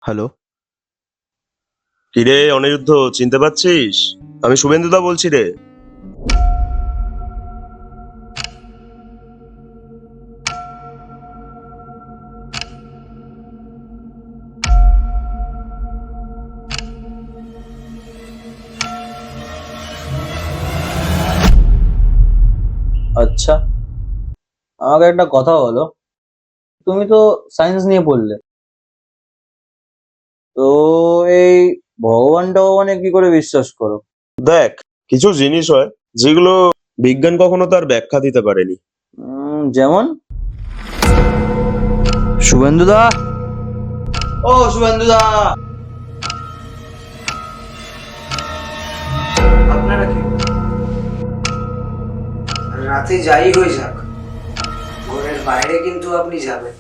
Hello. কিরে অনিরুদ্ধ, চিনতে পারছিস? আমি শুভেন্দুদা বলছি রে। আচ্ছা, আমাকে একটা কথা বলো। তুমি তো সায়েন্স নিয়ে পড়লে, তো এই ভগবান টগবানে কি করে বিশ্বাস করো? দেখ, কিছু জিনিস হয় যেগুলো বিজ্ঞান কখনো তার ব্যাখ্যা দিতে পারেনি। যেমন? শুভেন্দুদা। ও শুভেন্দুদা, আপনারা কি? রাতে যাই হয়ে যাক, ঘরের বাইরে কিন্তু আপনি যাবেন।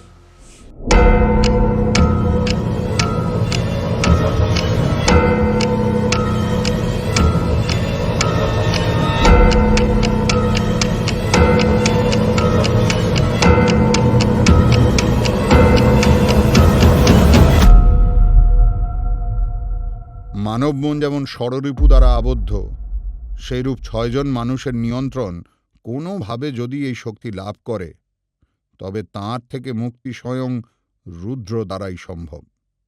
মানব মন যেমন ষড়রিপু দ্বারা আবদ্ধ, সেইরূপ ৬ জন মানুষের নিয়ন্ত্রণ কোনোভাবে যদি এই শক্তি লাভ করে, তবে তাঁর থেকে মুক্তি স্বয়ং রুদ্র দ্বারাই সম্ভব।